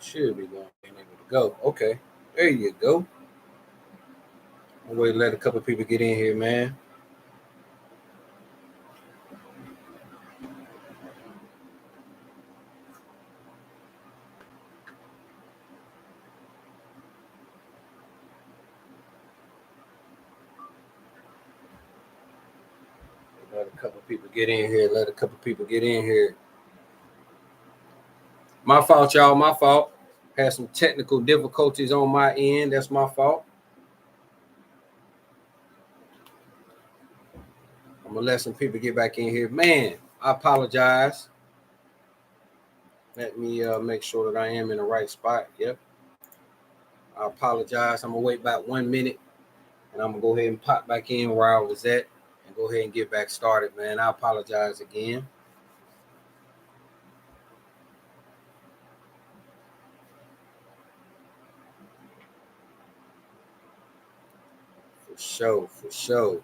Should be going being able to go. Okay, there you go. I'll wait to let a couple people get in here, man. Let a couple people get in here. Let a couple people get in here. My fault, y'all. My fault. Had some technical difficulties on my end. That's my fault. I'm gonna let some people get back in here. Man, I apologize. Let me make sure that I am in the right spot. Yep. I apologize. I'm gonna wait about 1 minute, and I'm gonna go ahead and pop back in where I was at, and go ahead and get back started, man. I apologize again. For sure, for sure.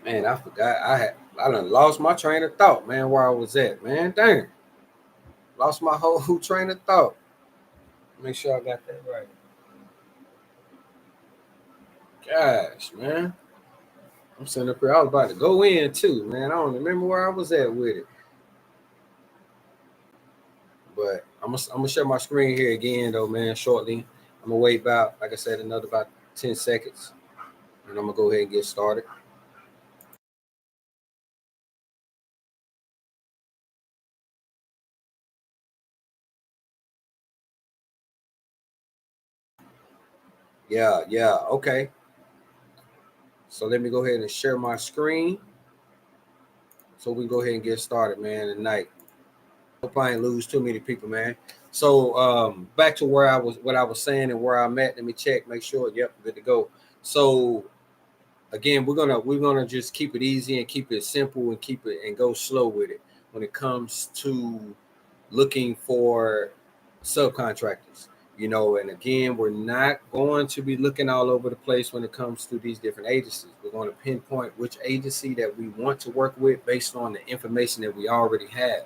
Man, I forgot. I done lost my train of thought, man, where I was at, man. Dang. Lost my whole train of thought. Make sure I got that right. Gosh, man. I'm sitting up here. I was about to go in too, man. I don't remember where I was at with it. But I'm gonna share my screen here again though, man, shortly. I'm gonna wait about, like I said, another about 10 seconds. And I'm gonna go ahead and get started. Yeah, okay. So let me go ahead and share my screen. So we can go ahead and get started, man, tonight. Hope I ain't lose too many people, man. So back to where I was, what I was saying and where I'm at. Let me check, make sure. Yep, good to go. So again, we're gonna just keep it easy and keep it simple and keep it and go slow with it when it comes to looking for subcontractors. And again, we're not going to be looking all over the place when it comes to these different agencies. We're going to pinpoint which agency that we want to work with based on the information that we already have.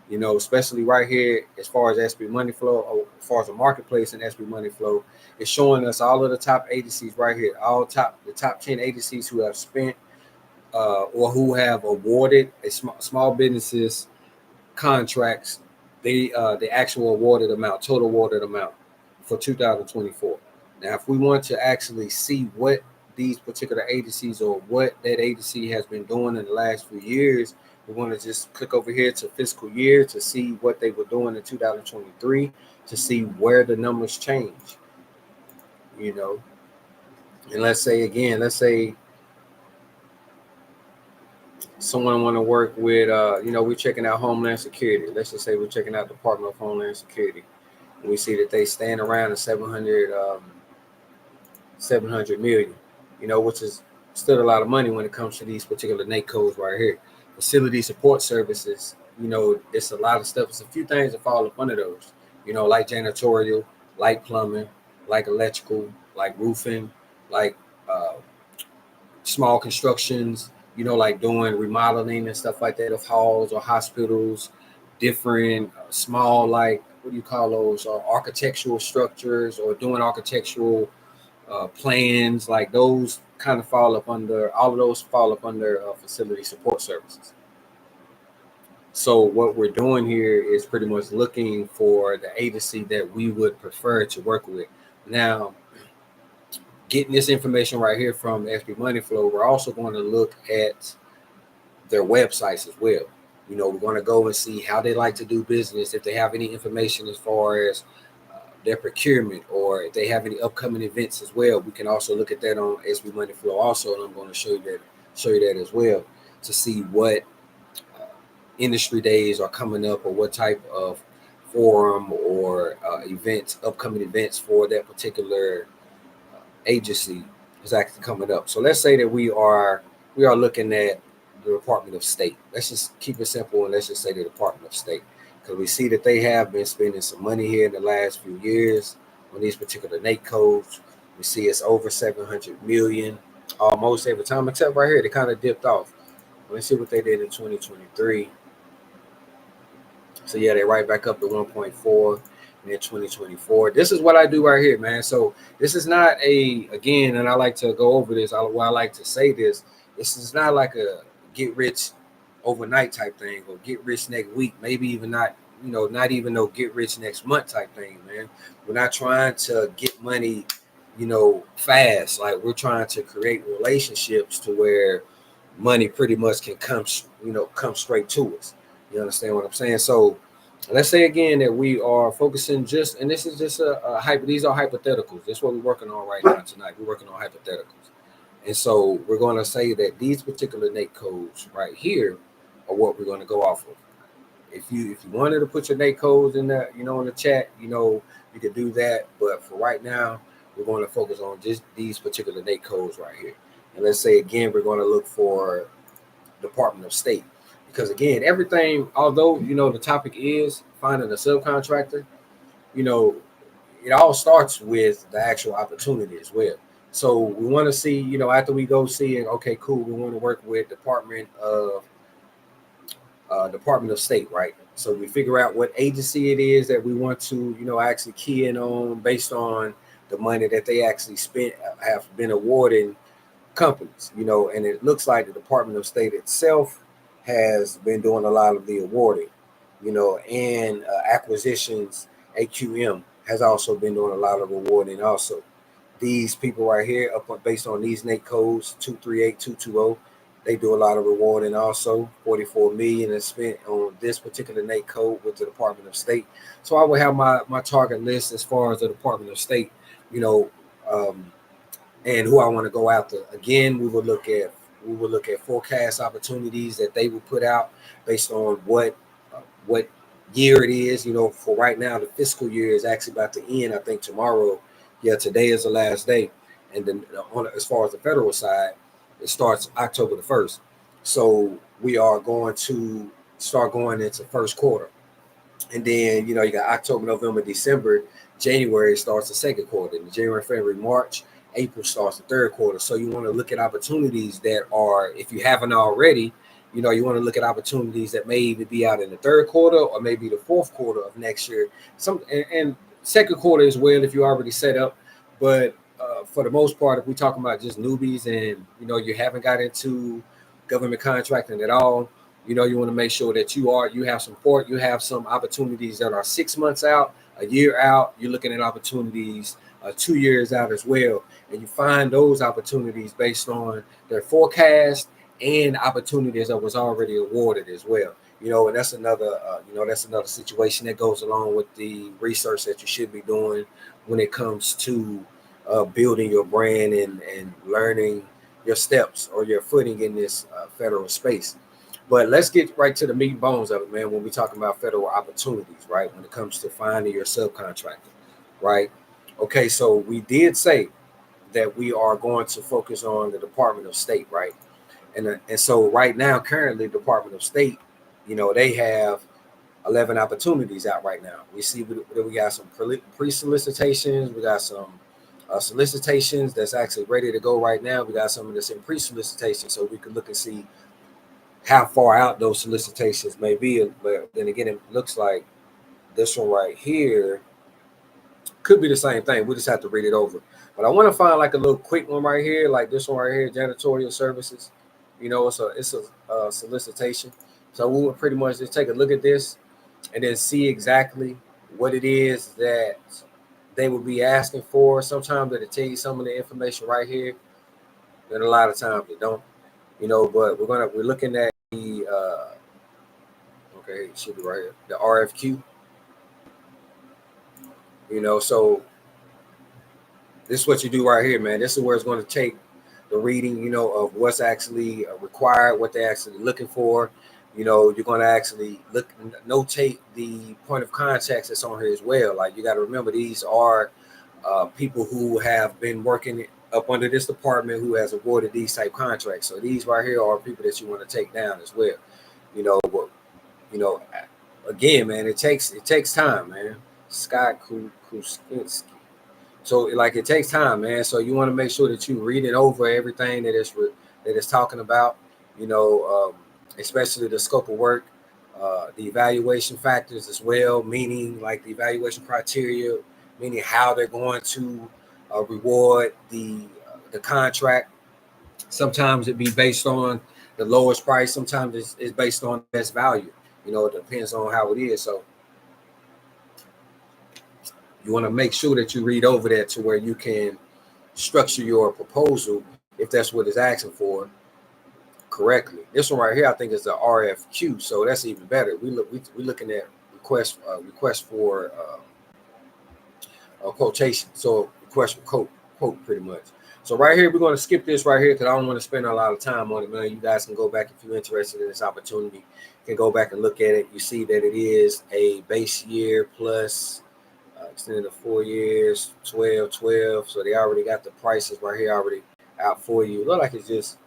Especially right here, as far as SB Money Flow, or as far as the marketplace and SB Money Flow, it's showing us all of the top agencies right here, the top 10 agencies who have spent or who have awarded a small businesses contracts, the actual awarded amount, total awarded amount for 2024. Now, if we want to actually see what these particular agencies or what that agency has been doing in the last few years, we want to just click over here to fiscal year to see what they were doing in 2023, to see where the numbers change. And let's say someone want to work with, we're checking out Homeland Security. Let's just say we're checking out Department of Homeland Security. And we see that they stand around at 700 million, which is still a lot of money when it comes to these particular NAICS codes right here. Facility support services, it's a lot of stuff. It's a few things that fall up under those, like janitorial, like plumbing, like electrical, like roofing, like small constructions, like doing remodeling and stuff like that of halls or hospitals, different small, like, what do you call those, architectural structures, or doing architectural plans, like those kind of fall up under, all of those fall up under facility support services. So what we're doing here is pretty much looking for the agency that we would prefer to work with. Now, getting this information right here from SB Money Flow, we're also going to look at their websites as well. We're going to go and see how they like to do business, if they have any information as far as their procurement, or if they have any upcoming events as well. We can also look at that on SB Money Flow also, and I'm going to show you that as well, to see what industry days are coming up, or what type of forum or upcoming events for that particular agency is actually coming up. So let's say that we are looking at the Department of State. Let's just keep it simple, and let's just say the Department of State, because we see that they have been spending some money here in the last few years on these particular NAICS codes. We see it's over 700 million almost every time, except right here they kind of dipped off. Let's see what they did in 2023. So yeah, they right back up to 1.4 in 2024. This is what I do right here, man. So this is not again, and I like to go over this. I like to say this. This is not like a get rich overnight type thing or get rich next week. Maybe even not, not even no get rich next month type thing, man. We're not trying to get money, fast. Like we're trying to create relationships to where money pretty much can come straight to us. You understand what I'm saying? So let's say again that we are focusing and this is just a hype. These are hypotheticals. This is what we're working on right now tonight. We're working on hypotheticals. And so we're going to say that these particular NAIC codes right here are what we're going to go off of. If you wanted to put your NAIC codes in the, in the chat, you could do that. But for right now, we're going to focus on just these particular NAIC codes right here. And let's say again, we're going to look for Department of State. Because again, everything, although, the topic is finding a subcontractor, it all starts with the actual opportunity as well. So we want to see, after we go seeing, okay, cool, we want to work with Department of State, right? So we figure out what agency it is that we want to, actually key in on based on the money that they actually have been awarding companies, and it looks like the Department of State itself has been doing a lot of the awarding, and acquisitions. AQM has also been doing a lot of awarding also. These people right here, based on these NAIC codes 238220, they do a lot of rewarding also. 44 million is spent on this particular NAIC code with the Department of State. So I will have my target list as far as the Department of State, and who I want to go after. Again, we will look at forecast opportunities that they will put out based on what year it is. For right now, the fiscal year is actually about to end. I think tomorrow. Yeah, today is the last day, and then as far as the federal side, it starts October the 1st. So we are going to start going into first quarter, and then you got October, November, December, January starts the second quarter, and January, February, March, April starts the third quarter. So you want to look at opportunities that are, if you haven't already, you want to look at opportunities that may even be out in the third quarter or maybe the fourth quarter of next year. And second quarter as well if you're already set up. But for the most part, if we're talking about just newbies and you haven't got into government contracting at all, you want to make sure that you have support, you have some opportunities that are 6 months out, a year out. You're looking at opportunities 2 years out as well, and you find those opportunities based on their forecast and opportunities that was already awarded as well. And that's another situation that goes along with the research that you should be doing when it comes to building your brand and learning your steps or your footing in this federal space. But let's get right to the meat and bones of it, man, when we're talking about federal opportunities, right? When it comes to finding your subcontractor, right? Okay, so we did say that we are going to focus on the Department of State, right? And so right now, currently, the Department of State, they have 11 opportunities out right now. We see we got some pre-solicitations, we got some solicitations that's actually ready to go right now. We got some that's in pre-solicitation, so we can look and see how far out those solicitations may be. But then again, it looks like this one right here could be the same thing. We just have to read it over. But I want to find like a little quick one right here, like this one right here, janitorial services. It's a solicitation. So we will pretty much just take a look at this and then see exactly what it is that they will be asking for. Sometimes they'll tell you some of the information right here, and a lot of times they don't. But we're looking at the okay, it should be right here, the RFQ. So this is what you do right here, man. This is where it's going to take the reading, of what's actually required, what they're actually looking for. You're going to actually notate the point of contacts that's on here as well. Like you got to remember, these are people who have been working up under this department who has awarded these type contracts. So these right here are people that you want to take down as well. But again, man, it takes time, man. Scott Krusinski. So like it takes time, man. So you want to make sure that you read it over everything that it's talking about, especially the scope of work. The evaluation factors as well, meaning like the evaluation criteria, meaning how they're going to reward the contract. Sometimes it be based on the lowest price. Sometimes it's based on the best value. It depends on how it is. So you want to make sure that you read over that to where you can structure your proposal if that's what it's asking for correctly. This one right here, I think, is the RFQ, so that's even better. We're looking at request for a quotation, so request for quote pretty much. So right here, we're going to skip this right here because I don't want to spend a lot of time on it, man. You guys can go back if you're interested in this opportunity. You can go back and look at it. You see that it is a base year plus extended to 4 years, 12. So they already got the prices right here already out for you. Look like it's just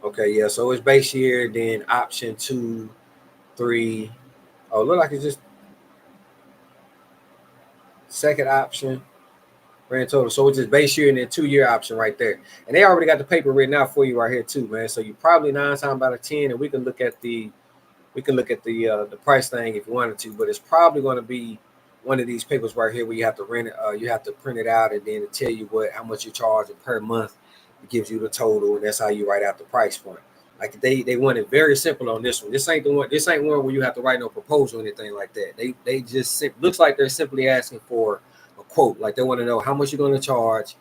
okay. Yeah, so it's base year, then option 2, 3. Oh, look like it's just second option. Grand total. So it's just base year and then 2-year option right there. And they already got the paper written out for you right here too, man. So you probably 9 times out of 10, and we can look at the price thing if you wanted to, but it's probably going to be one of these papers right here where you have to rent it, you have to print it out, and then to tell you how much you're charging per month. It gives you the total, and that's how you write out the price point. Like they want it very simple on this one. This ain't the one. This ain't one where you have to write no proposal or anything like that. They just looks like they're simply asking for a quote. Like they want to know how much you're going to charge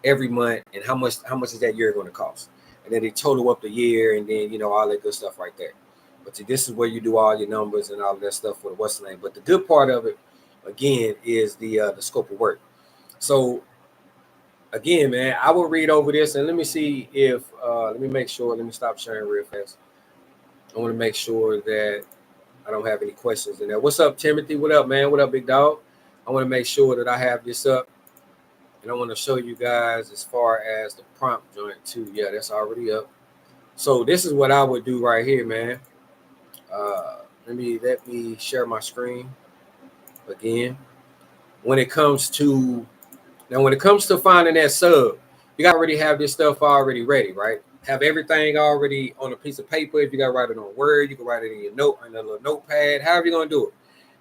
every month and how much is that year going to cost, and then they total up the year, and then all that good stuff right there. But this is where you do all your numbers and all of that stuff for what's the name. But the good part of it, again, is the scope of work. So again, man, I will read over this and let me see if let me make sure. Let me stop sharing real fast. I want to make sure that I don't have any questions in there. What's up, Timothy? What up, man? What up, big dog? I want to make sure that I have this up, and I want to show you guys as far as the prompt joint too. Yeah, that's already up. So this is what I would do right here, man. Let me share my screen again. When it comes to finding that sub, you got to already have this stuff already ready, right? Have everything already on a piece of paper. If you got to write it on Word, you can write it in your note on a little notepad. However you're gonna do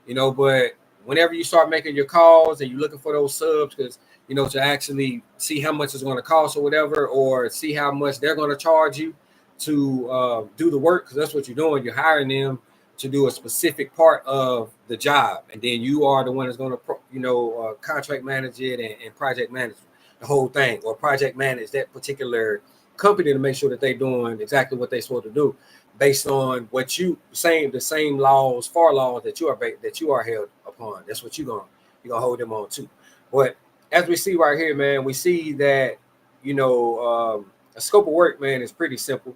it, But whenever you start making your calls and you're looking for those subs, because to actually see how much it's going to cost or whatever, or see how much they're going to charge you to do the work, because that's what you're doing. You're hiring them to do a specific part of the job, and then you are the one that's going to contract manage it and project manage the whole thing, or project manage that particular company to make sure that they're doing exactly what they're supposed to do based on what you saying, the same laws, FAR laws that you are held upon. That's what you're gonna hold them on to. But as we see right here, man, we see that a scope of work, man, is pretty simple.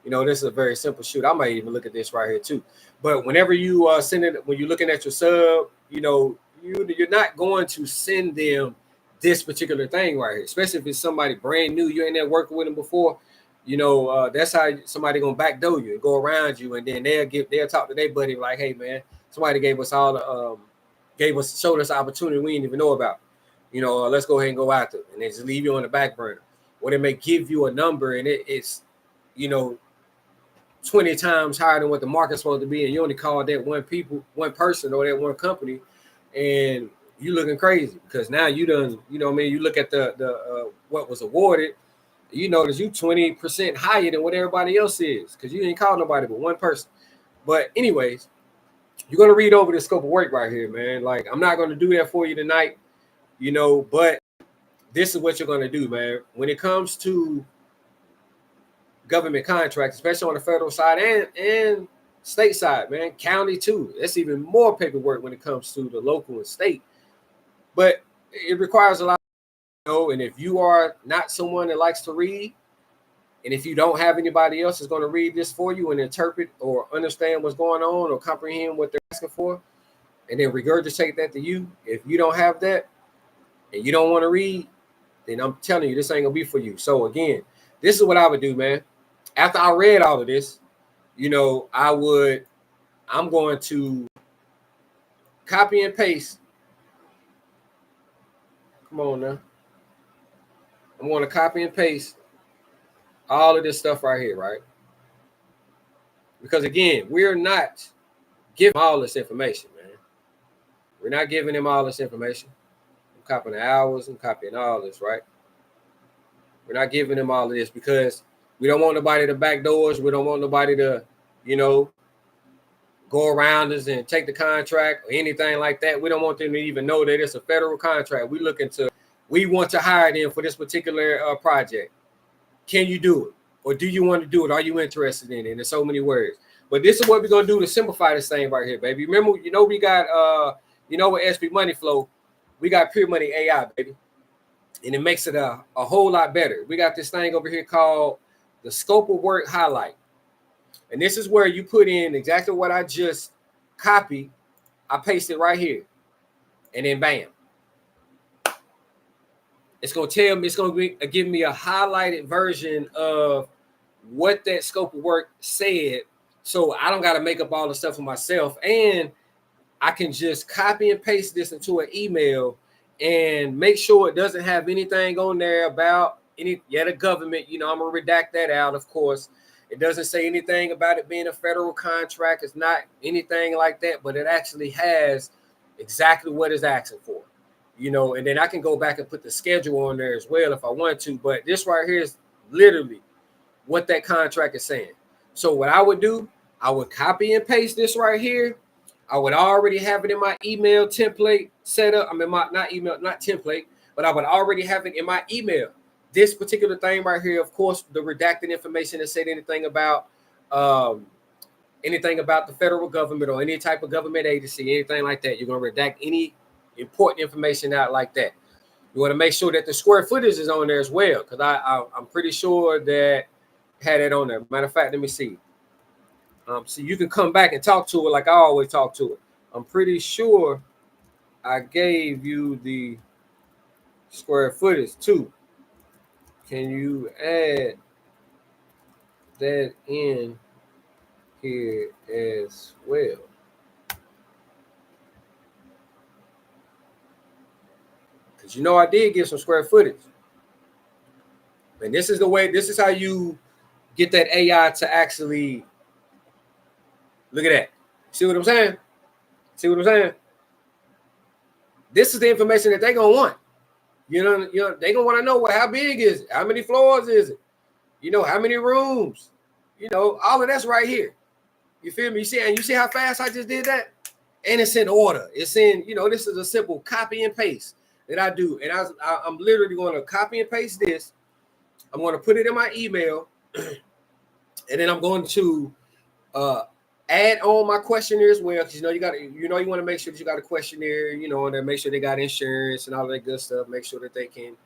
This is a very simple shoot. I might even look at this right here too. But whenever you send it, when you're looking at your sub, you're not going to send them this particular thing right here, especially if it's somebody brand new. You ain't there working with them before. That's how somebody gonna backdoor you and go around you, and then they'll talk to their buddy like, hey man, somebody gave us showed us an opportunity we didn't even know about. Let's go ahead and go after it, and they just leave you on the back burner. Or they may give you a number and it's 20 times higher than what the market's supposed to be, and you only call that one person or that one company, and you looking crazy because now you done, you look at the what was awarded, you notice you 20% higher than what everybody else is because you ain't called nobody but one person. But anyways, you're gonna read over the scope of work right here, man. Like I'm not gonna do that for you tonight, but this is what you're gonna do, man. When it comes to government contracts, especially on the federal side and state side, man, county too. That's even more paperwork when it comes to the local and state. But it requires a lot, and if you are not someone that likes to read, and if you don't have anybody else that's going to read this for you and interpret or understand what's going on or comprehend what they're asking for, and then regurgitate that to you, if you don't have that and you don't want to read, then I'm telling you, this ain't going to be for you. So again, this is what I would do, man. After I read all of this, I'm going to copy and paste. Come on now. I'm going to copy and paste all of this stuff right here, right? Because again, we're not giving them all this information, man. We're not giving them all this information. I'm copying the hours, I'm copying all this, right? We're not giving them all of this because we don't want nobody to back doors. We don't want nobody to, go around us and take the contract or anything like that. We don't want them to even know that it's a federal contract. We want to hire them for this particular project. Can you do it? Or do you want to do it? Are you interested in it? And there's so many words. But this is what we're going to do to simplify this thing right here, baby. Remember, we got, with SP Money Flow, we got Pure Money AI, baby. And it makes it a whole lot better. We got this thing over here called the scope of work highlight. And this is where you put in exactly what I just copied. I paste it right here. And then bam. It's going to tell me, it's going to give me a highlighted version of what that scope of work said. So I don't got to make up all the stuff for myself. And I can just copy and paste this into an email and make sure it doesn't have anything on there about the government. I'm going to redact that out, of course. It doesn't say anything about it being a federal contract. It's not anything like that, but it actually has exactly what it's asking for. And then I can go back and put the schedule on there as well if I want to. But this right here is literally what that contract is saying. So what I would do, I would copy and paste this right here. I would already have it in my email template set up. not template, but I would already have it in my email. This particular thing right here, of course, the redacted information that said anything about the federal government or any type of government agency, anything like that. You're going to redact any important information out like that. You want to make sure that the square footage is on there as well, because I'm pretty sure that had it on there. Matter of fact, let me see. So you can come back and talk to it like I always talk to it. I'm pretty sure I gave you the square footage too. Can you add that in here as well? Because I did get some square footage. And this is how you get that AI to actually look at that. See what I'm saying? This is the information that they're going to want. They're going to want to know how big is it? How many floors is it? How many rooms? All of that's right here. You feel me? You see how fast I just did that? And it's in order. It's in, this is a simple copy and paste that I do. And I'm literally going to copy and paste this. I'm going to put it in my email. And then I'm going to add on my questionnaire as well. Because, you want to make sure that you got a questionnaire, and then make sure they got insurance and all that good stuff. Make sure that they can,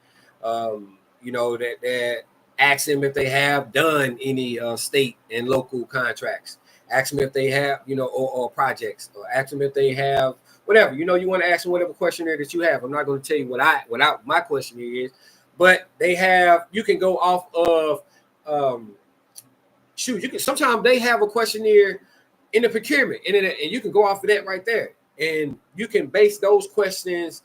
that ask them if they have done any state and local contracts. Ask them if they have, or projects, or ask them if they have whatever. You want to ask them whatever questionnaire that you have. I'm not going to tell you what my questionnaire is, but they have. You can go off of, sometimes they have a questionnaire in the procurement, and you can go off of that right there, and you can base those questions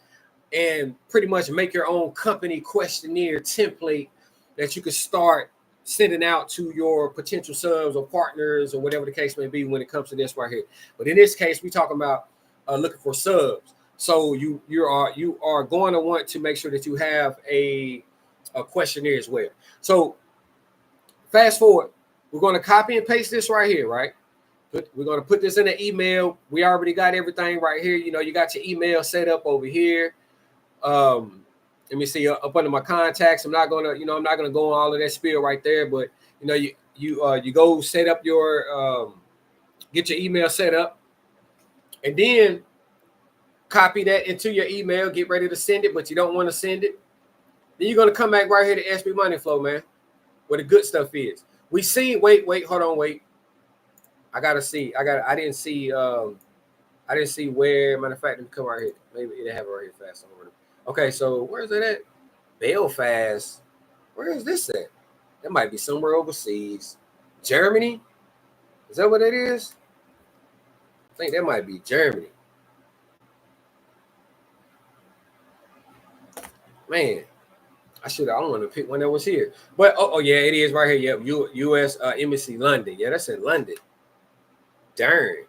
and pretty much make your own company questionnaire template that you can start sending out to your potential subs or partners or whatever the case may be when it comes to this right here. But in this case, we're talking about looking for subs. So you are going to want to make sure that you have a questionnaire as well. So fast forward, we're going to copy and paste this right here, right? We're going to put this in an email. We already got everything right here. You got your email set up over here. Let me see up under my contacts. I'm not gonna go on all of that spiel right there, but you go set up your get your email set up, and then copy that into your email. Get ready to send it, but you don't want to send it. Then you're gonna come back right here to SP Money Flow, man, where the good stuff is. We see. Wait, hold on, wait. I didn't see where. Matter of fact, let me come right here. Maybe they have it right here fast. Okay, so where's it at? Belfast. Where is this at? That might be somewhere overseas. Germany? Is that what it is? I think that might be Germany. Man, I want to pick one that was here. But oh yeah, it is right here. Yep, U.S. Embassy, London. Yeah, that's in London. Darn.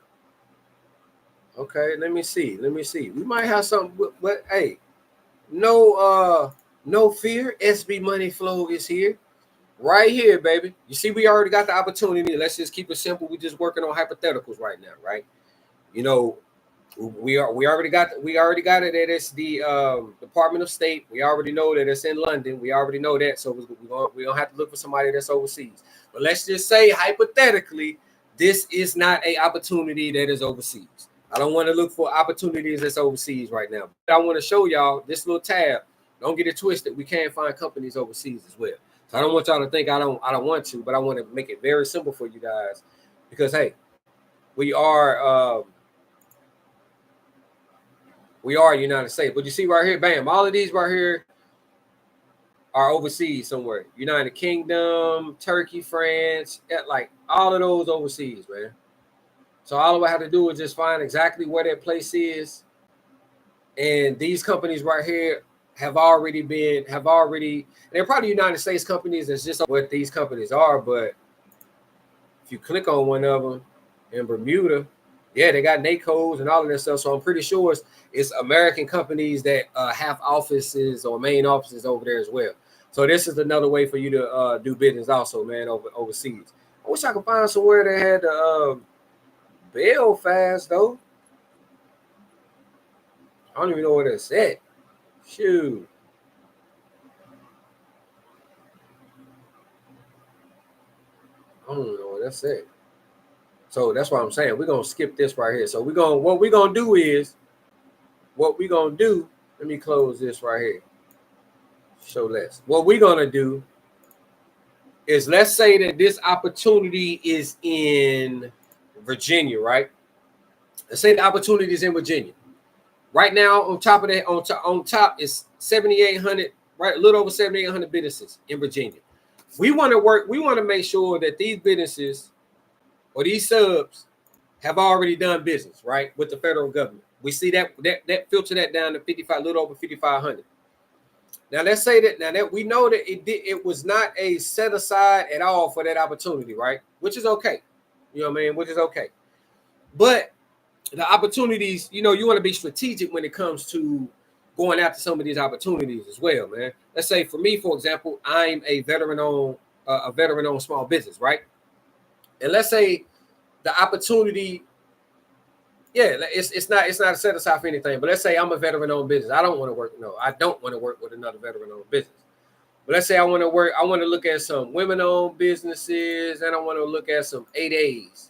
Okay, let me see. We might have something, but hey, no fear. SB Money Flow is here. Right here, baby. You see, we already got the opportunity. Let's just keep it simple. We're just working on hypotheticals right now, right? You know, we already got it that it's the Department of State. We already know that it's in London. We already know that, so we don't have to look for somebody that's overseas. But let's just say hypothetically, this is not a opportunity that is overseas. I don't want to look for opportunities that's overseas right now. But I want to show y'all this little tab. Don't get it twisted. We can find companies overseas as well. So I don't want y'all to think I don't want to, but I want to make it very simple for you guys because hey, we are United States. But you see right here, bam, all of these right here are overseas somewhere. United Kingdom, Turkey, France, like all of those overseas, man. So all I have to do is just find exactly where that place is. And these companies right here they're probably United States companies. That's just what these companies are. But if you click on one of them in Bermuda, yeah, they got NACOs and all of that stuff. So I'm pretty sure it's American companies that have offices or main offices over there as well. So this is another way for you to do business also, man, overseas. I wish I could find somewhere that had the Belfast, though. I don't even know where that's at. Shoot. I don't know where that's at. So that's what I'm saying. We're gonna skip this right here. So what we're gonna do, let me close this right here. Show less. What we're gonna do is let's say that this opportunity is in Virginia, right? Let's say the opportunity is in Virginia. Right now, on top of that, on top is 7,800, right? A little over 7,800 businesses in Virginia. We want to make sure that these businesses or these subs have already done business, right, with the federal government. We see that filter that down to 55, a little over 5,500. Now let's say that we know that it was not a set aside at all for that opportunity, right? Which is okay. You know what I mean? Which is okay. But the opportunities, you want to be strategic when it comes to going after some of these opportunities as well, man. Let's say for me, for example, I'm a veteran-owned small business, right? And let's say the opportunity, it's not a set aside for anything. But let's say I'm a veteran-owned business. I don't want to work with another veteran-owned business. But let's say I want to look at some women-owned businesses, and I want to look at some 8As.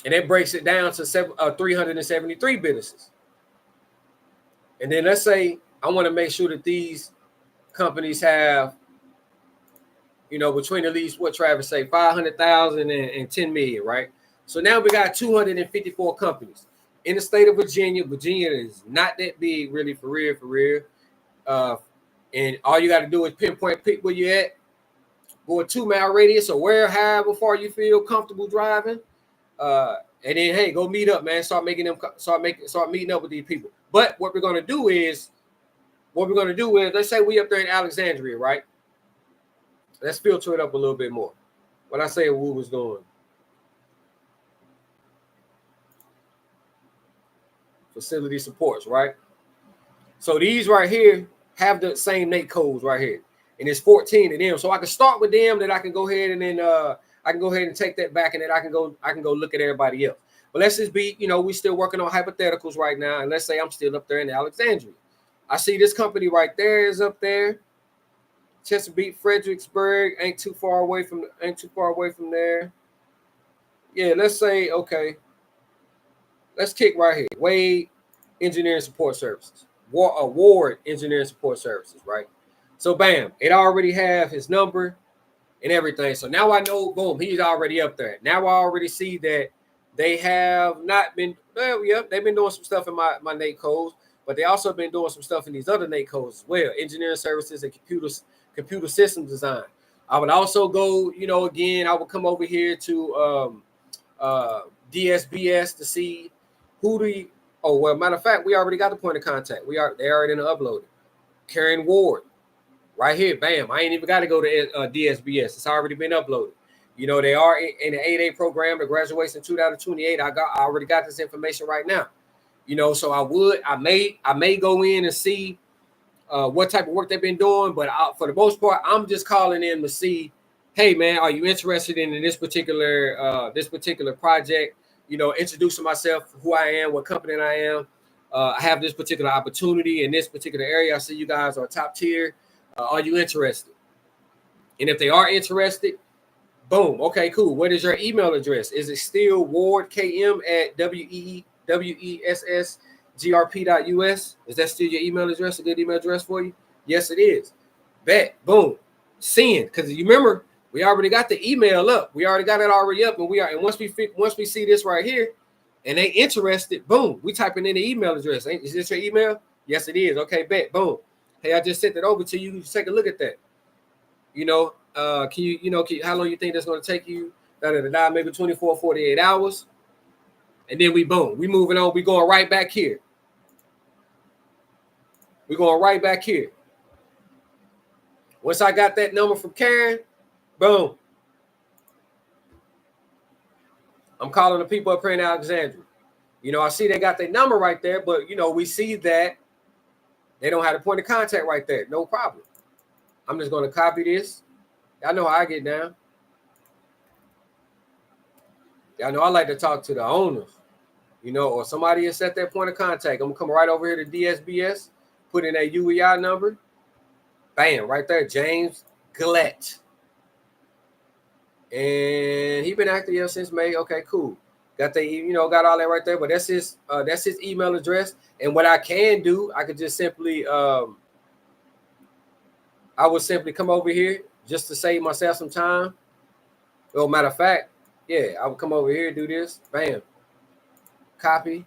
And it breaks it down to 373 businesses. And then let's say I want to make sure that these companies have, between at least what Travis say, 500,000 and 10 million, right? So now we got 254 companies in the state of Virginia. Virginia is not that big, really, for real. And all you got to do is pick where you at, go a 2-mile radius or however far you feel comfortable driving. And then, hey, go meet up, man. Start meeting up with these people. But what we're gonna do is, let's say we up there in Alexandria, right? Let's filter it up a little bit more. What I say, Wu was doing. Facility supports, right? So these right here have the same NAICS codes right here, and it's 14 of them. So I can start with them, then I can go ahead and then I can go ahead and take that back, and then I can go look at everybody else. But let's just be, we still working on hypotheticals right now, and let's say I'm still up there in Alexandria. I see this company right there is up there. Chesapeake, Fredericksburg ain't too far away from there. Yeah, let's say, okay, let's kick right here. Wade Engineering Support Services. Ward Engineering Support Services, right? So bam, it already have his number and everything. So now I know, boom, he's already up there. Now I already see that they have not been, they've been doing some stuff in my NAICS codes, but they also been doing some stuff in these other NAICS codes as well, engineering services and computer system design. I would also go, again, I would come over here to DSBS to see matter of fact, we already got the point of contact. They already uploaded. Karen Ward, right here, bam. I ain't even got to go to DSBS. It's already been uploaded. You know, they are in the 8A program. The graduation 2028. I already got this information right now. You know, so I may go in and see what type of work they've been doing, but for the most part, I'm just calling in to see, hey man, are you interested in this particular project? You know, introducing myself, who I am, what company I am. I have this particular opportunity in this particular area. I see you guys are top tier. Are you interested? And if they are interested, boom. Okay, cool. What is your email address? Is it still wardkm@wessgrp.us? Is that still your email address? A good email address for you? Yes, it is. Bet. Boom. Send. Because you remember, we already got the email up. We already got it already up, and once we see this right here, and they interested, boom, we typing in the email address. Is this your email? Yes, it is. Okay, bet. Boom. Hey, I just sent it over to you. Take a look at that. You know, how long you think that's going to take you? Maybe 24, 48 hours. And then we moving on. We going right back here. Once I got that number from Karen, boom. I'm calling the people up here in Alexandria. You know, I see they got their number right there, but, you know, we see that they don't have the point of contact right there. No problem. I'm just going to copy this. Y'all know how I get down. Y'all know I like to talk to the owners, you know, or somebody has set their point of contact. I'm going to come right over here to DSBS, put in that UEI number. Bam, right there, James Gillette. And he been active here since May. Okay, cool. Got all that right there. But that's his email address. And what I can do, I could just simply I would simply come over here just to save myself some time. Well, matter of fact, yeah, I would come over here and do this. Bam. Copy.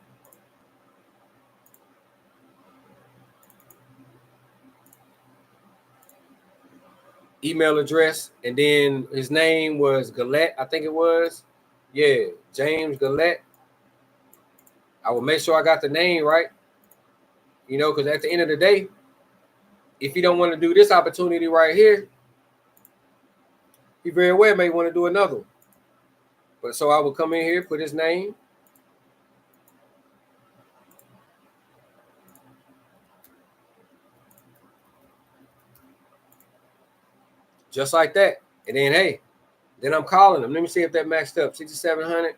Email address. And then his name was Gillette, I think it was. Yeah, James Gillette. I will make sure I got the name right. You know, because at the end of the day, if you don't want to do this opportunity right here, you very well may want to do another one. But so I will come in here, put his name. Just like that. And then, hey, then I'm calling them. Let me see if that matched up. 6,700.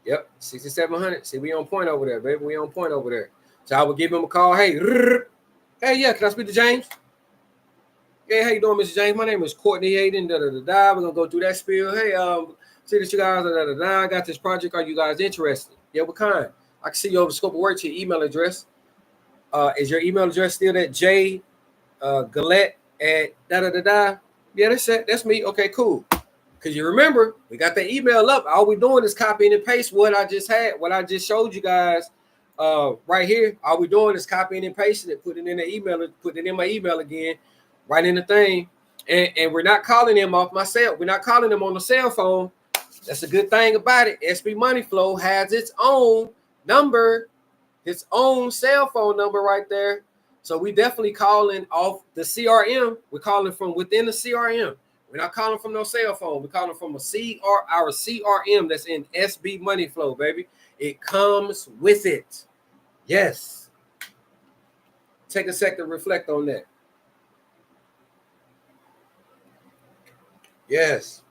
Yep, 6,700. See, we on point over there, baby. We on point over there. So I will give him a call. Hey, yeah, can I speak to James? Hey, how you doing, Mr. James? My name is Courtney Hayden. We're gonna go through that spiel. Hey, see that you guys I got this project. Are you guys interested? Yeah, what kind? I can see you over the scope of work to your email address. Is your email address still that J Gillette at Yeah, that's me. Okay, cool. Because you remember, we got the email up. All we're doing is copying and paste what I just showed you guys right here. All we're doing is copying and pasting it, putting it in the email, putting it in my email again, right in the thing. And we're not calling them off my cell. We're not calling them on the cell phone. That's a good thing about it. SB Money Flow has its own number, its own cell phone number right there. So we definitely calling off the CRM. We're calling from within the CRM. We're not calling from no cell phone. We're calling from our CRM that's in SB Money Flow, baby. It comes with it. Yes. Take a second to reflect on that. Yes.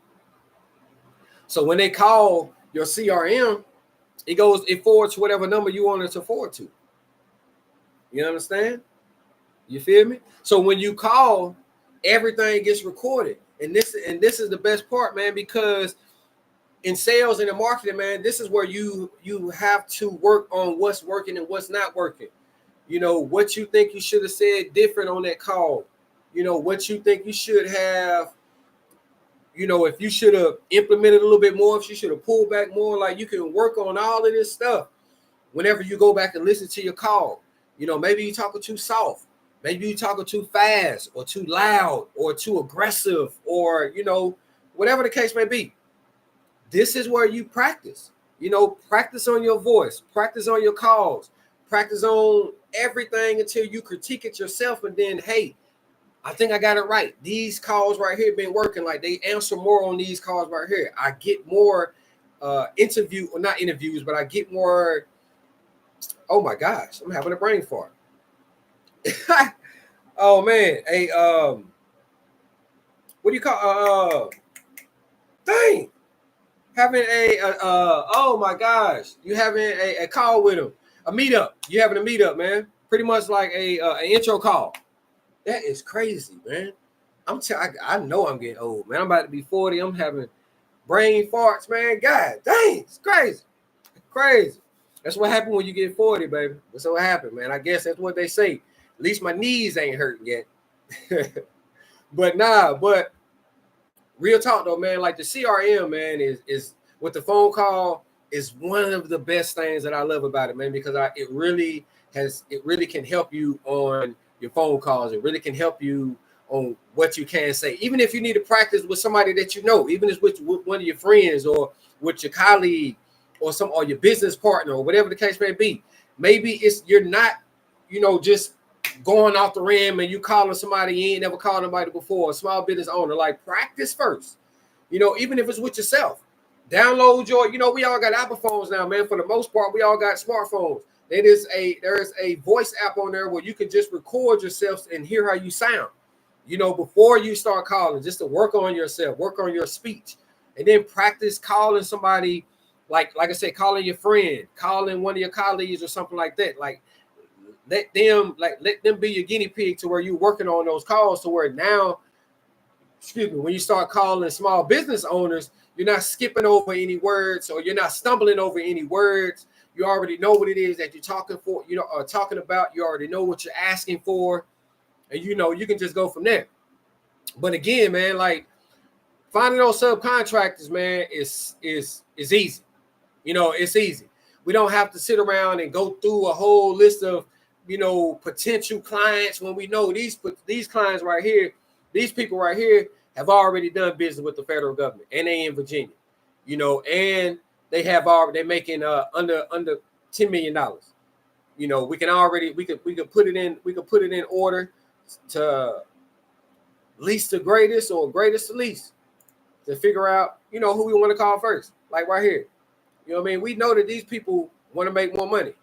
So when they call your CRM, it forwards to whatever number you want it to forward to. You understand? You feel me? So when you call, everything gets recorded. And this is the best part, man, because in sales and in marketing, man, this is where you have to work on what's working and what's not working. You know, what you think you should have said different on that call. You know, what you think you should have, you know, if you should have implemented a little bit more, if you should have pulled back more, like you can work on all of this stuff whenever you go back and listen to your call. You know, maybe you're talking too soft. Maybe you're talking too fast or too loud or too aggressive or, you know, whatever the case may be. This is where you practice. You know, practice on your voice, practice on your calls, practice on everything until you critique it yourself. And then, hey, I think I got it right. These calls right here been working. Like they answer more on these calls right here. I get more not interviews, but I get more. Oh my gosh, I'm having a brain fart. Oh man, what do you call dang, having oh my gosh, you having a call with them, a meetup. You having a meetup, man. Pretty much like an intro call. That is crazy, man. I know I'm getting old, man. I'm about to be 40. I'm having brain farts, man. God dang, it's crazy. Crazy. That's what happened when you get 40, baby. That's what happened, man. I guess that's what they say. At least my knees ain't hurting yet. But real talk though, man. Like the CRM, man, is with the phone call is one of the best things that I love about it, man, because it really can help you on your phone calls. It really can help you on what you can say. Even if you need to practice with somebody that you know, even if it's with one of your friends or with your colleague or your business partner or whatever the case may be. Maybe you're not, just going off the rim and you calling somebody you ain't never called nobody before, a small business owner. Like practice first. Even if it's with yourself. Download we all got Apple phones now, man. For the most part, we all got smartphones. There's a voice app on there where you can just record yourself and hear how you sound, before you start calling, just to work on yourself, work on your speech, and then practice calling somebody, like I said, calling your friend, calling one of your colleagues or something like that. Like let them be your guinea pig to where you're working on those calls to where now, when you start calling small business owners, you're not skipping over any words or you're not stumbling over any words. You already know what it is that you're talking about. You already know what you're asking for, and you can just go from there. But again, man, like finding those subcontractors, man, is easy. It's easy. We don't have to sit around and go through a whole list of potential clients when we know these clients right here, these people right here have already done business with the federal government and they in Virginia, and they're making under $10 million. We could put it in order to least to greatest or greatest to least to figure out, who we want to call first. Like right here. We know that these people want to make more money.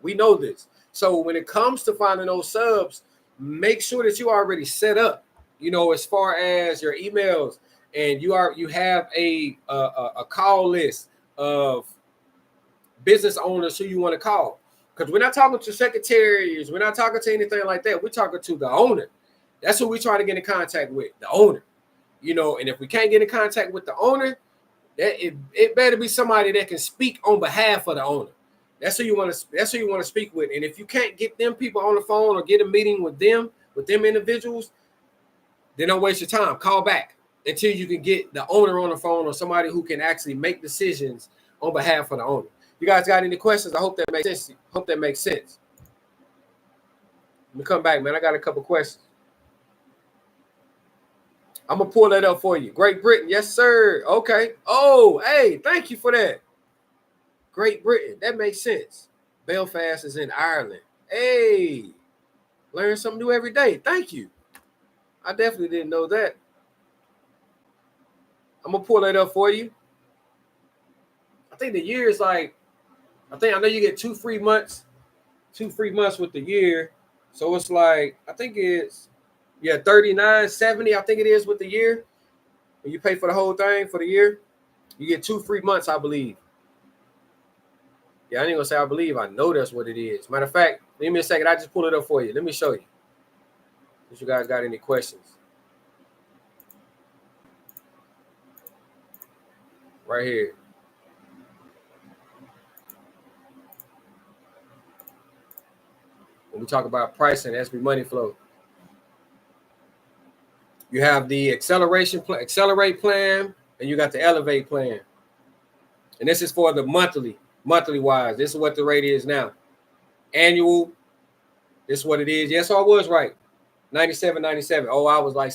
We know this. So when it comes to finding those subs, make sure that you already set up, as far as your emails, and you have a call list of business owners who you want to call. Because we're not talking to secretaries, we're not talking to anything like that. We're talking to the owner. That's who we're trying to get in contact with, the owner. And if we can't get in contact with the owner, it better be somebody that can speak on behalf of the owner. That's who you want to speak with. And if you can't get them people on the phone or get a meeting with them individuals, then don't waste your time. Call back until you can get the owner on the phone or somebody who can actually make decisions on behalf of the owner. You guys got any questions? I hope that makes sense. Let me come back, man. I got a couple questions. I'm gonna pull that up for you. Great Britain, yes, sir. Okay. Oh, hey, thank you for that. Great Britain, that makes sense. Belfast is in Ireland. Hey, learn something new every day. Thank you. I definitely didn't know that. I'm gonna pull that up for you. I think the year is I know you get 2 free months with the year. So it's I think it's $39.70. I think it is with the year. When you pay for the whole thing for the year, you get 2 free months, I believe. Yeah, I ain't gonna say I believe. I know that's what it is. Matter of fact, give me a second. I just pull it up for you. Let me show you. If you guys got any questions. Right here. When we talk about pricing, that's be money flow. You have the accelerate plan, and you got the elevate plan. And this is for the monthly wise. This is what the rate is now. Annual, this is what it is. Yes, I was right. $97.97. Oh, I was like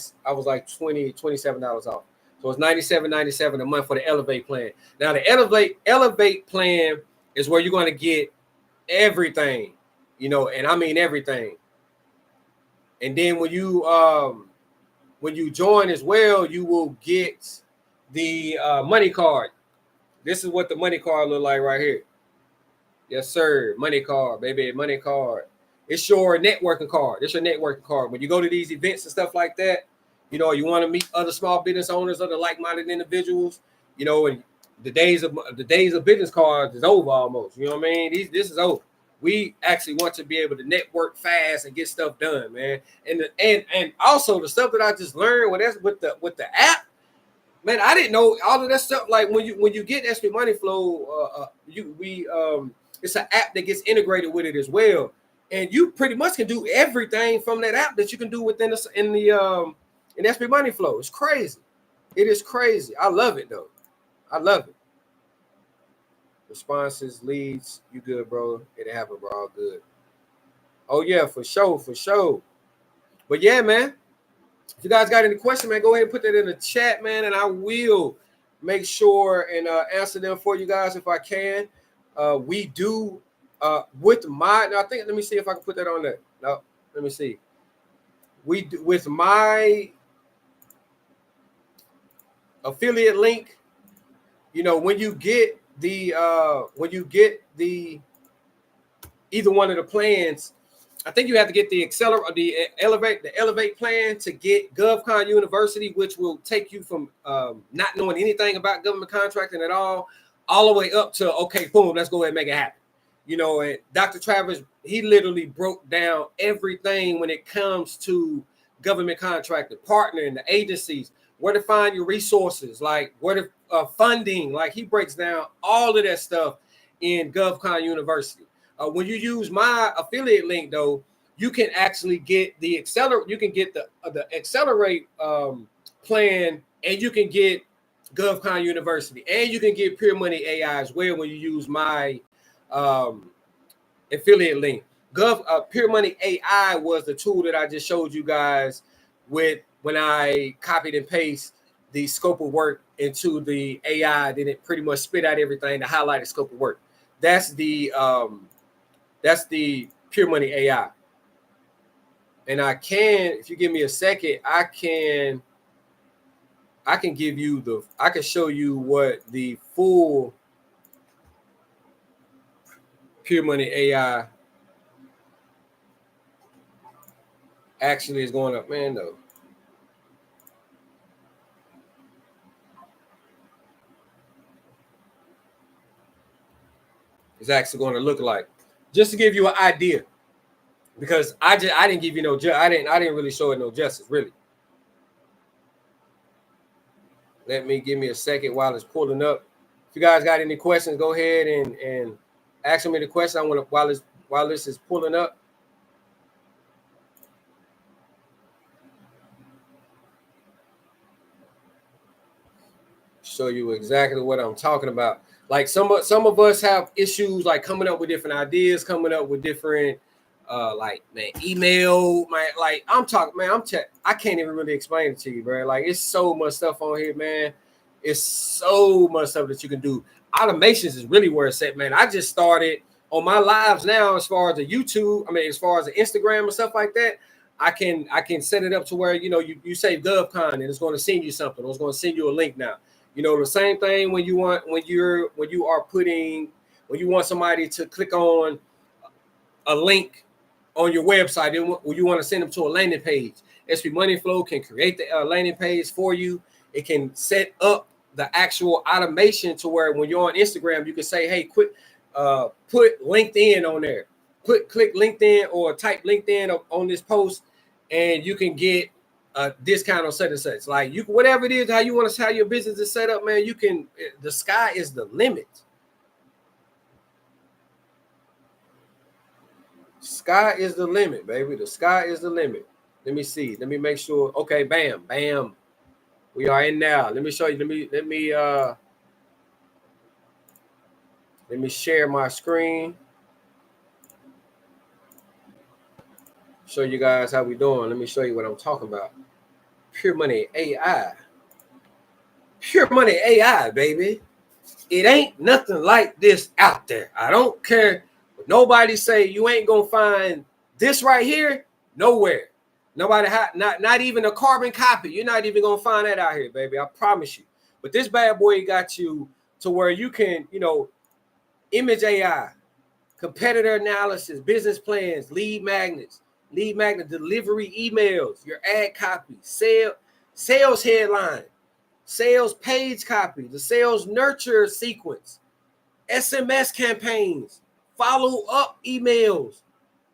$27 off. So it's $97.97 a month for the elevate plan. Now the elevate plan is where you're going to get everything, and I mean everything. And then when you join as well, you will get the money card. This is what the money card look like right here. Yes, sir. Money card, baby. Money card. It's your networking card. It's your networking card. When you go to these events and stuff like that, you know, you want to meet other small business owners, other like-minded individuals, you know, and the days of business cards is over almost. You know what I mean? This is over. We actually want to be able to network fast and get stuff done, man. And also the stuff that I just learned with the app, man. I didn't know all of that stuff. Like when you get SP Money Flow, it's an app that gets integrated with it as well, and you pretty much can do everything from that app that you can do within in SP Money Flow. It's crazy. It is crazy. I love it though. I love it. Responses, leads, you good, bro? It'll happen, bro. All good. Oh yeah, for sure, for sure. But yeah, man. If you guys got any questions, man, go ahead and put that in the chat, man, and I will make sure and answer them for you guys if I can. We do with my. I think. Let me see if I can put that on there. No, let me see. We do with my affiliate link. You know, when you get the either one of the plans, I think you have to get the elevate plan to get GovCon University, which will take you from not knowing anything about government contracting at all the way up to, okay, boom, let's go ahead and make it happen. You know, and Dr. Travers, he literally broke down everything when it comes to government contracting, partnering, the agencies, where to find your resources, like where to funding, like he breaks down all of that stuff in GovCon University. When you use my affiliate link, though, you can actually get the accelerate. You can get the accelerate plan, and you can get GovCon University, and you can get Pure Money AI as well when you use my affiliate link. Pure Money AI was the tool that I just showed you guys with when I copied and paste the scope of work into the AI. Then it pretty much spit out everything to highlight the scope of work. That's the Pure Money AI. And I can, if you give me a second, I can give you I can show you what the full Pure Money AI actually is going up, man, though. It's actually going to look like, just to give you an idea, because I didn't give you no, I didn't really show it no justice, really. Give me a second while it's pulling up. If you guys got any questions, go ahead and ask me the question. I want to while this is pulling up. Show you exactly what I'm talking about. Like some of us have issues like coming up with different ideas, coming up with different email, I can't even really explain it to you, bro. Like it's so much stuff on here, man. It's so much stuff that you can do. Automations is really where it's at, man. I just started on my lives now, as far as the YouTube, as far as the Instagram and stuff like that. I can set it up to where, you know, you say GovCon and it's going to send you something, or it's going to send you a link now. You know, the same thing when you want somebody to click on a link on your website, and you want to send them to a landing page. SP Money Flow can create the landing page for you. It can set up the actual automation to where when you're on Instagram, you can say, hey, put LinkedIn on there. Click LinkedIn or type LinkedIn on this post, and you can get a discount on such and such. Like you, whatever it is, how you want to, how your business is set up, man. You can. The sky is the limit. Sky is the limit, baby. The sky is the limit. Let me see. Let me make sure. Okay, bam. We are in now. Let me show you. Let me share my screen. Show you guys how we doing. Let me show you what I'm talking about. Pure Money AI. Pure Money AI, baby. It ain't nothing like this out there. I don't care what nobody say. You ain't gonna find this right here nowhere. Nobody, not even a carbon copy. You're not even gonna find that out here, baby. I promise you. But this bad boy got you to where you can, image AI, competitor analysis, business plans, lead magnet delivery emails, your ad copy, sales headline, sales page copy, the sales nurture sequence, SMS campaigns, follow up emails,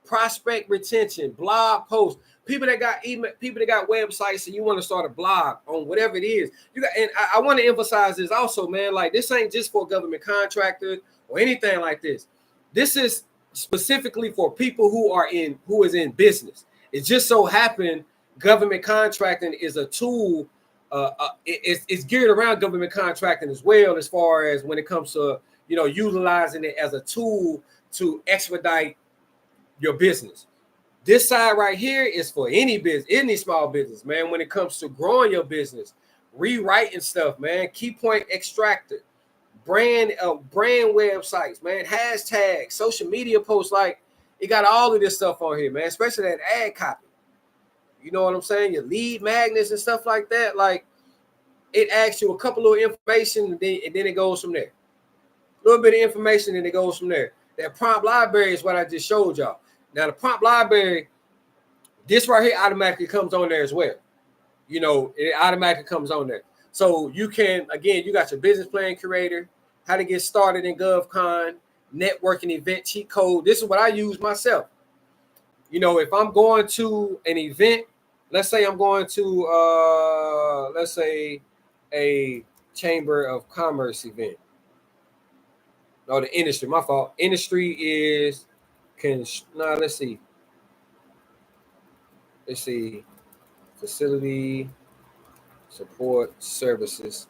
prospect retention, blog posts. People that got email, people that got websites, and you want to start a blog on whatever it is. You got, and I want to emphasize this also, man. Like, this ain't just for government contractors or anything like this. This is specifically for people who is in business. It just so happened government contracting is a tool. It's geared around government contracting as well, as far as when it comes to utilizing it as a tool to expedite your business. This side right here is for any business, any small business, man. When it comes to growing your business, rewriting stuff, man. Key point extractor, brand websites, man. Hashtags, social media posts. Like, it got all of this stuff on here, man. Especially that ad copy. You know what I'm saying? Your lead magnets and stuff like that. Like, it asks you a couple of information, and then it goes from there. A little bit of information, and it goes from there. That prompt library is what I just showed y'all. Now, the prompt library, this right here automatically comes on there as well. It automatically comes on there. So you can, again, you got your business plan curator, how to get started in GovCon, networking event cheat code. This is what I use myself. If I'm going to an event, let's say I'm going to, let's say a Chamber of Commerce event. No, the industry, my fault. Industry is, let's see. Let's see. Facility support services.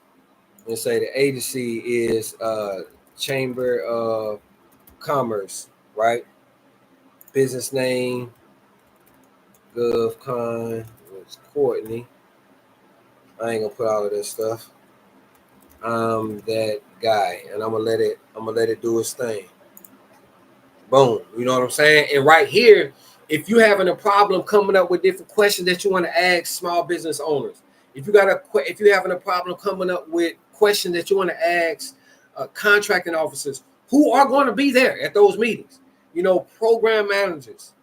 And say the agency is Chamber of Commerce, right? Business name, GovCon, it's Courtney. I ain't gonna put all of this stuff. I'm that guy, and I'm gonna let it do its thing. Boom. You know what I'm saying? And right here, if you having a problem coming up with different questions that you want to ask small business owners, if you're having a problem coming up with questions that you want to ask contracting officers who are going to be there at those meetings, program managers,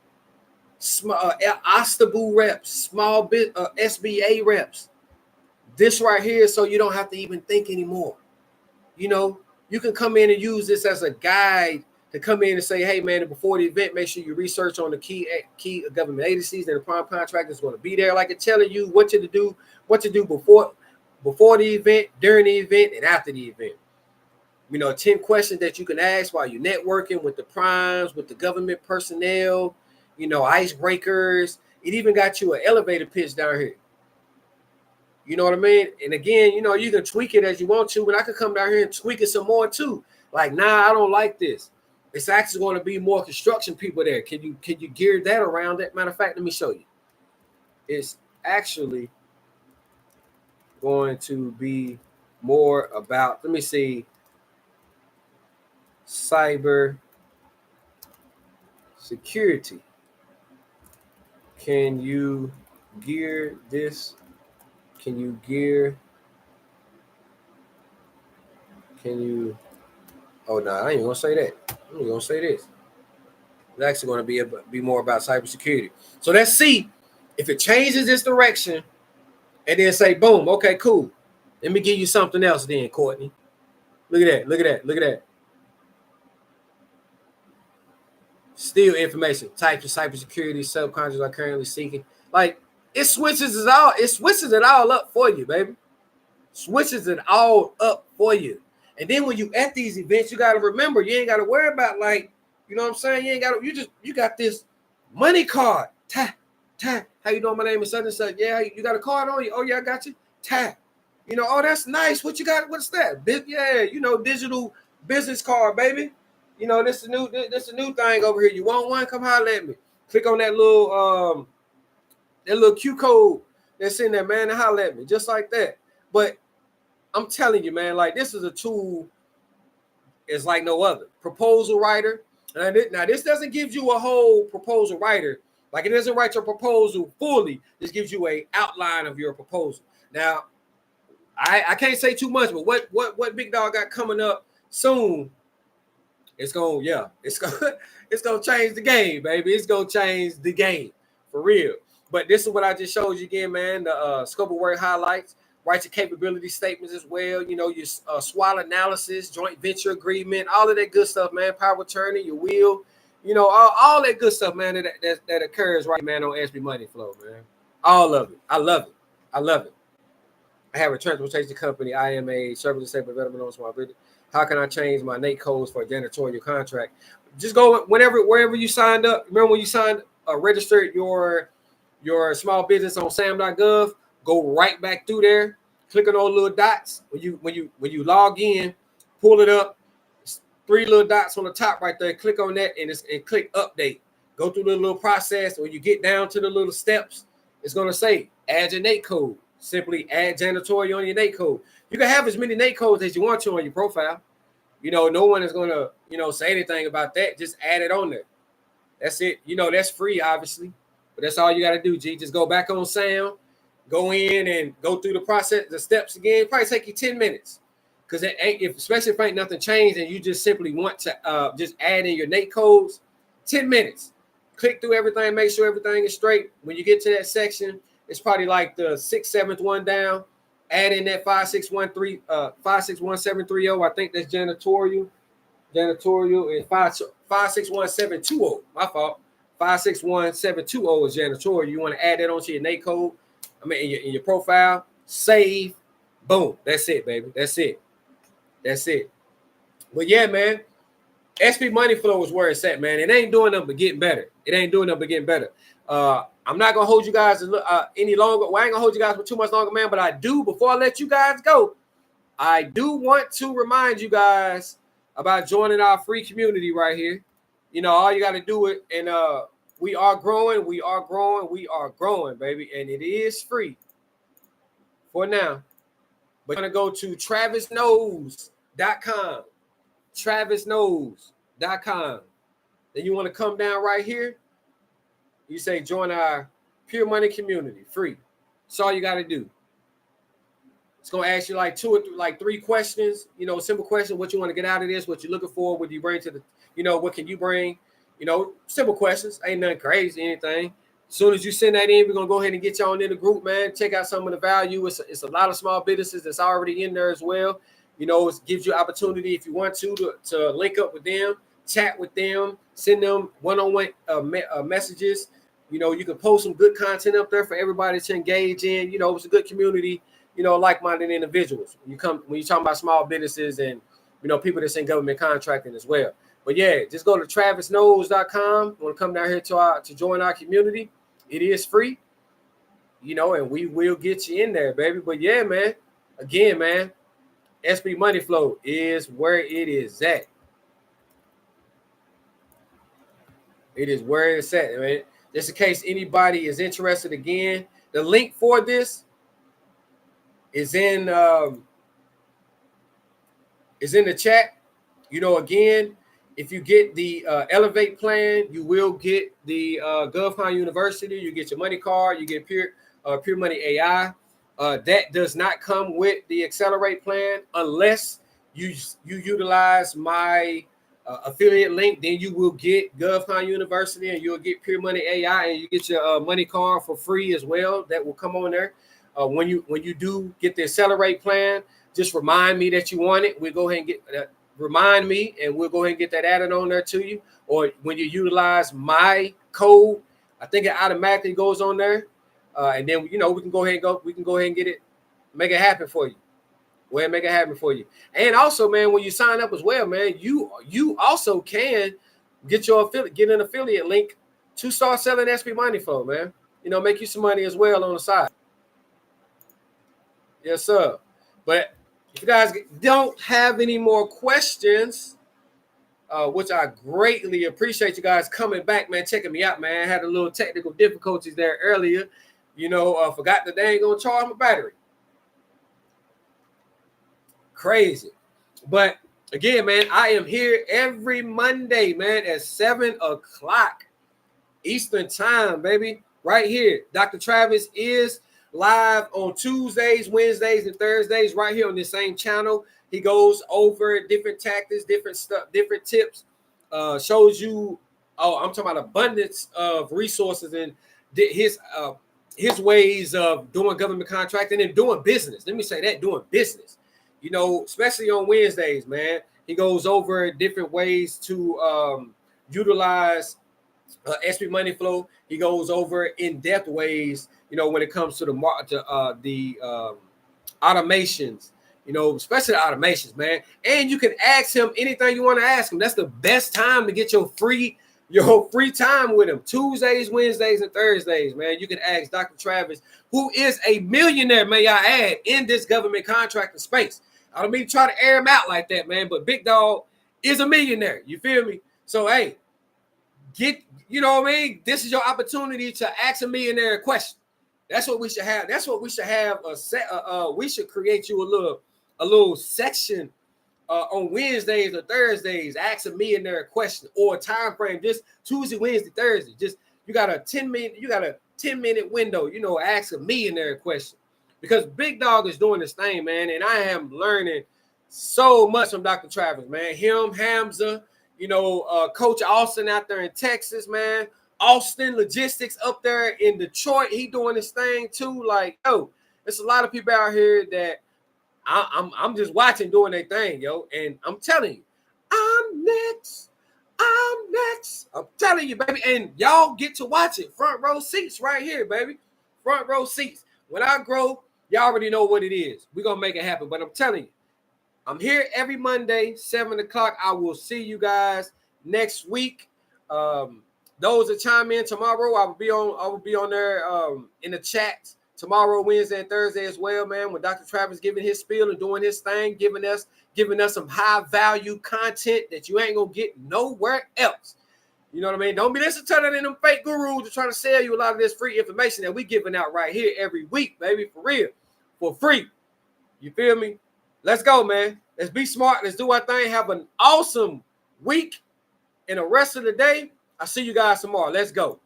OSTABU reps, small bit SBA reps. This right here, so you don't have to even think anymore. You can come in and use this as a guide to come in and say, hey, man, before the event, make sure you research on the key government agencies and the prime contractor is going to be there. Like, it's telling you what to do before the event, during the event, and after the event. 10 questions that you can ask while you're networking with the primes, with the government personnel, icebreakers. It even got you an elevator pitch down here. You know what I mean? And again, you can tweak it as you want to, but I could come down here and tweak it some more too. Like, nah, I don't like this. It's actually going to be more construction people there. Can you gear that around it? Matter of fact, let me show you. It's actually going to be more about, let me see, cyber security. Can you gear this? Can you? Oh, no, I ain't gonna say that. I'm gonna say this. It's actually going to be more about cybersecurity. So let's see if it changes its direction, and then say, boom, okay, cool. Let me give you something else then, Courtney. Look at that. Still information. Types of cybersecurity subcontractors are currently seeking. Like, it switches it all up for you, baby. Switches it all up for you. And then when you at these events, you got to remember, you ain't got to worry about, like, you know what I'm saying? You got this money card. Tap. How you doing? My name is such and such. Yeah, you got a card on you? Oh, yeah, I got you. Tap. Oh, that's nice. What you got? What's that? Yeah, digital business card, baby. This is a new thing over here. You want one? Come holler at me. Click on that little Q code that's in there, man, and holler at me. Just like that. But I'm telling you, man, like, this is a tool. It's like no other. Proposal writer. Now, this doesn't give you a whole proposal writer Like, it doesn't write your proposal fully. This gives you a outline of your proposal. Now, I can't say too much, but what Big Dog got coming up soon, it's gonna change the game, baby. It's gonna change the game for real. But this is what I just showed you again, man. The scope of work highlights, write your capability statements as well. You know, your SWOT analysis, joint venture agreement, all of that good stuff, man. Power of attorney, your will, you know, all that good stuff, man. That occurs right, man, on SB Money Flow, man. All of it. I love it. I love it. I have a transportation company. I am a service and safety development on small business. How can I change my NAICS codes for a janitorial contract? Just go wherever you signed up. Remember when you signed, registered your small business on sam.gov? Go right back through there. Click on those little dots. When you log in, pull it up. It's 3 little dots on the top right there. Click on that and click update. Go through the little process. When you get down to the little steps, it's gonna say add your NAICS code. Simply add janitorial on your NAICS code. You can have as many NAICS codes as you want to on your profile. You know, no one is going to, you know, say anything about that. Just add it on there. That's it. You know, that's free, obviously. But that's all you got to do, G. Just go back on Sam, go in and go through the process, the steps again. It'll probably take you 10 minutes. Because especially if ain't nothing changed and you just simply want to just add in your NAICS codes, 10 minutes. Click through everything, make sure everything is straight. When you get to that section, it's probably like the 6th, 7th one down. Add in that 561730. I think that's janitorial. Janitorial is 561720. My fault. 561720 is janitorial. You want to add that onto your NAICS code. I mean, in your profile. Save. Boom. That's it, baby. That's it. That's it. But yeah, man. SB Money Flow is where it's at, man. It ain't doing nothing but getting better. It ain't doing nothing but getting better. I'm not gonna hold you guys any longer. Well, I ain't gonna hold you guys for too much longer, man. But I do, before I let you guys go, I do want to remind you guys about joining our free community right here. You know, all you got to do it, and we are growing, baby, and it is free for now. But you're gonna go to travisknows.com, travisknows.com. Then you want to come down right here. You say join our Pure Money community, free. That's all you got to do. It's going to ask you like 2 or 3 questions, you know, simple questions, what you want to get out of this, what you're looking for, what do you bring to the, you know, what can you bring, you know, simple questions, ain't nothing crazy, anything. As soon as you send that in, we're going to go ahead and get you on in the group, man. Check out some of the value. It's a lot of small businesses that's already in there as well. You know, it gives you opportunity if you want to link up with them, chat with them, send them one-on-one messages. You know, you can post some good content up there for everybody to engage in. You know, it's a good community, you know, like-minded individuals. When you're talking about small businesses and, you know, people that's in government contracting as well. But yeah, just go to travisknows.com. Want to come down here to join our community. It is free, you know, and we will get you in there, baby. But yeah, man, again, man, SB Money Flow is where it is at. It is where it's at, man. Just in case anybody is interested, again, the link for this is in the chat. You know, again, if you get the Elevate plan, you will get the GovCon University. You get your money card. You get Pure Money AI. That does not come with the Accelerate plan unless you utilize my affiliate link. Then you will get GovCon University and you'll get Pure Money AI, and you get your money card for free as well. That will come on there. When you do get the Accelerate plan, just remind me that you want it. We'll go ahead and get remind me, and we'll go ahead and get that added on there to you. Or when you utilize my code, I think it automatically goes on there. And then, you know, we can go ahead and get it, make it happen for you. Go ahead and make it happen for you. And also, man, when you sign up as well, man, you also can get an affiliate link to start selling SB Money Flow, man. You know, make you some money as well on the side. Yes, sir. But if you guys don't have any more questions, which I greatly appreciate you guys coming back, man, checking me out, man. I had a little technical difficulties there earlier. You know, forgot that they ain't going to charge my battery. Crazy. But again, man, I am here every Monday, man, at 7 o'clock Eastern time, baby. Right here. Dr. Travis is live on Tuesdays, Wednesdays, and Thursdays right here on this same channel. He goes over different tactics, different stuff, different tips, shows you, I'm talking about abundance of resources and his ways of doing government contracting and doing business. Let me say that, doing business. You know, especially on Wednesdays, man. He goes over different ways to utilize SP money flow. He goes over in-depth ways, you know, when it comes to the automations, you know, especially the automations, man. And you can ask him anything you want to ask him. That's the best time to get your free time with him. Tuesdays, Wednesdays, and Thursdays, man. You can ask Dr. Travis, who is a millionaire, may I add, in this government contracting space. I don't mean to try to air him out like that, man, but Big Dog is a millionaire. You feel me? So, hey, you know what I mean? This is your opportunity to ask a millionaire a question. That's what we should have. That's what we should have. We should create you a little section on Wednesdays or Thursdays. Ask a millionaire a question or a time frame. Just Tuesday, Wednesday, Thursday. Just you got a 10-minute window. You know, ask a millionaire a question. Because Big Dog is doing this thing, man, and I am learning so much from Dr. Travis, man. Him, Hamza, you know, Coach Austin out there in Texas, man. Austin Logistics up there in Detroit, he doing this thing too. Like, yo, there's a lot of people out here that I'm just watching doing their thing, yo. And I'm telling you, I'm next. I'm telling you, baby. And y'all get to watch it. Front row seats right here, baby. Front row seats. When I grow, y'all already know what it is. We're going to make it happen. But I'm telling you, I'm here every Monday, 7 o'clock. I will see you guys next week. Those that chime in tomorrow, I will be on there in the chat tomorrow, Wednesday, and Thursday as well, man. When Dr. Travis giving his spiel and doing his thing, giving us some high value content that you ain't gonna get nowhere else. You know what I mean? Don't be listening to none of them fake gurus to try to sell you a lot of this free information that we giving out right here every week, baby, for real, for free. You feel me? Let's go, man. Let's be smart. Let's do our thing. Have an awesome week and the rest of the day. I'll see you guys tomorrow. Let's go.